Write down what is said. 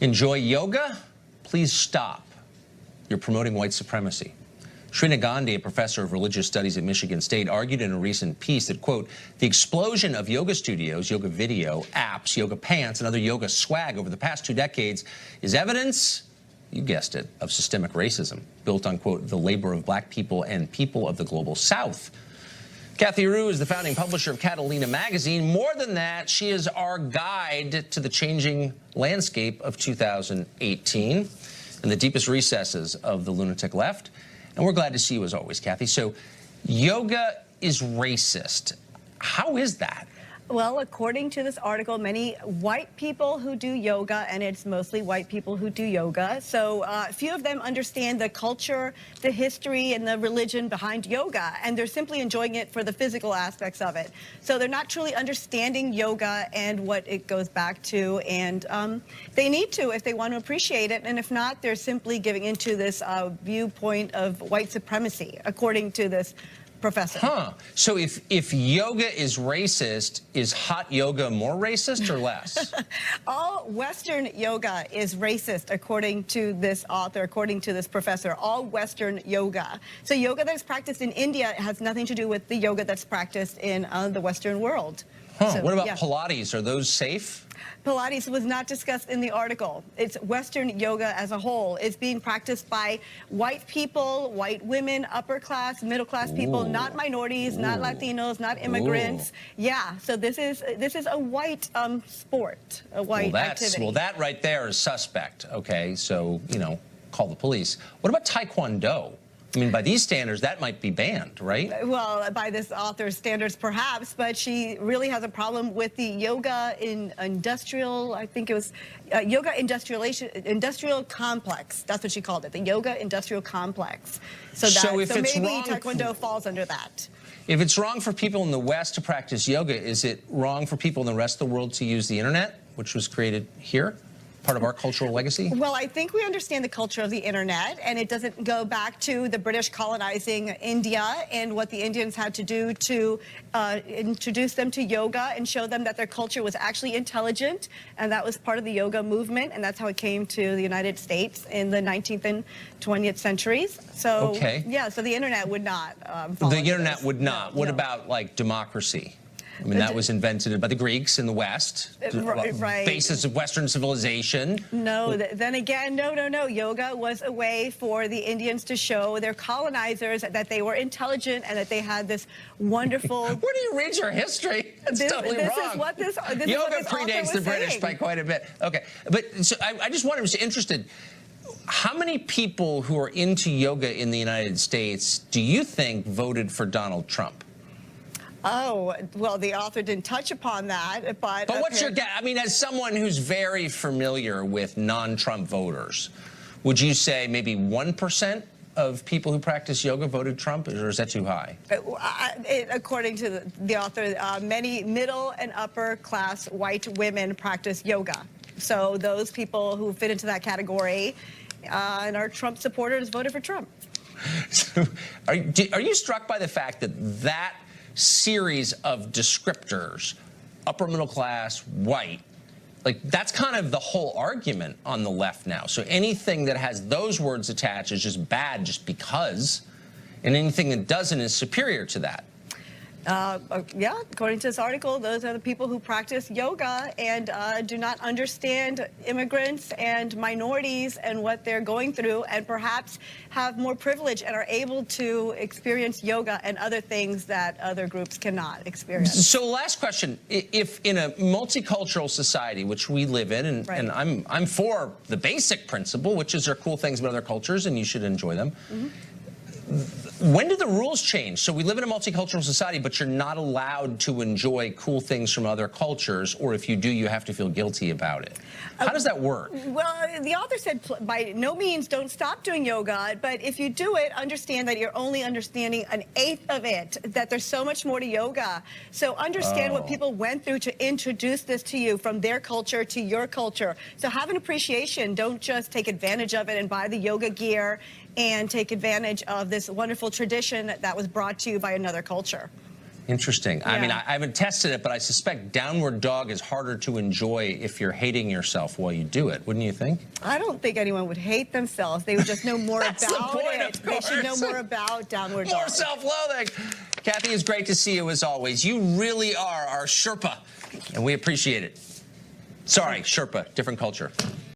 Enjoy yoga? Please stop. You're promoting white supremacy. Srina Gandhi, a professor of religious studies at Michigan State, argued in a recent piece that, quote, the explosion of yoga studios, yoga video, apps, yoga pants, and other yoga swag over the past 2 decades is evidence, you guessed it, of systemic racism built on, quote, the labor of black people and people of the global South. Kathy Rue is the founding publisher of Catalina magazine. More than that, she is our guide to the changing landscape of 2018 and the deepest recesses of the lunatic left. And we're glad to see you as always, Kathy. So yoga is racist. How is that? Well, according to this article, many white people who do yoga, and it's mostly white people who do yoga, so few of them understand the culture, the history, and the religion behind yoga, and they're simply enjoying it for the physical aspects of it. So they're not truly understanding yoga and what it goes back to, and they need to if they want to appreciate it, and if not, they're simply giving into this viewpoint of white supremacy, according to this professor. Huh. So if yoga is racist, is hot yoga more racist or less? All Western yoga is racist, according to this author, according to this professor. All Western yoga. So yoga that's practiced in India has nothing to do with the yoga that's practiced in the Western world. Huh. So, what about yeah. Pilates? Are those safe? Pilates was not discussed in the article. It's Western yoga as a whole. It's being practiced by white people, white women, upper class, middle class people, not minorities, not Latinos, not immigrants. Yeah, so this is a white sport, a white activity. Well, that right there is suspect. Okay, so, you know, call the police. What about Taekwondo? I mean, by these standards, that might be banned, right? Well, by this author's standards, perhaps, but she really has a problem with the yoga in industrial, I think it was yoga industrial complex. That's what she called it, the yoga industrial complex. So maybe Taekwondo falls under that. If it's wrong for people in the West to practice yoga, is it wrong for people in the rest of the world to use the internet, which was created here? Part of our cultural legacy? Well, I think we understand the culture of the internet, and it doesn't go back to the British colonizing India and what the Indians had to do to introduce them to yoga and show them that their culture was actually intelligent, and that was part of the yoga movement, and that's how it came to the United States in the 19th and 20th centuries. So, yeah, so the internet would not follow The internet this. would not. No, what no. about, like, democracy? I mean, that was invented by the Greeks in the West, right. Basis of Western civilization. No, then again, no. Yoga was a way for the Indians to show their colonizers that they were intelligent and that they had this wonderful... Where do you read your history? It's totally wrong. Yoga predates the British by quite a bit. Okay, but so I just wanted to be interested. How many people who are into yoga in the United States do you think voted for Donald Trump? Oh, well, the author didn't touch upon that, but what's your guess? I mean, as someone who's very familiar with non-Trump voters, would you say maybe 1% of people who practice yoga voted Trump, or is that too high? According to the author, many middle and upper class white women practice yoga. So those people who fit into that category and are Trump supporters voted for Trump. So are you struck by the fact that that series of descriptors, upper middle class, white, like that's kind of the whole argument on the left now. So anything that has those words attached is just bad just because, and anything that doesn't is superior to that. Yeah, according to this article, those are the people who practice yoga and do not understand immigrants and minorities and what they're going through, and perhaps have more privilege and are able to experience yoga and other things that other groups cannot experience. So last question, if in a multicultural society, which we live in, and I'm for the basic principle, which is there are cool things about other cultures and you should enjoy them. When do the rules change? So we live in a multicultural society, but you're not allowed to enjoy cool things from other cultures, or if you do, you have to feel guilty about it. How does that work? Well, the author said by no means don't stop doing yoga, but if you do it, understand that you're only understanding an eighth of it, that there's so much more to yoga. So understand what people went through to introduce this to you from their culture to your culture. So have an appreciation. Don't just take advantage of it and buy the yoga gear and take advantage of this wonderful tradition that was brought to you by another culture. Interesting. Yeah. I mean, I haven't tested it, but I suspect downward dog is harder to enjoy if you're hating yourself while you do it, wouldn't you think? I don't think anyone would hate themselves. They would just know more That's the about point, it. of They should know course. more about downward More dog. self-loathing. Kathy, it's great to see you as always. You really are our Sherpa, and we appreciate it. Sorry, Sherpa, different culture.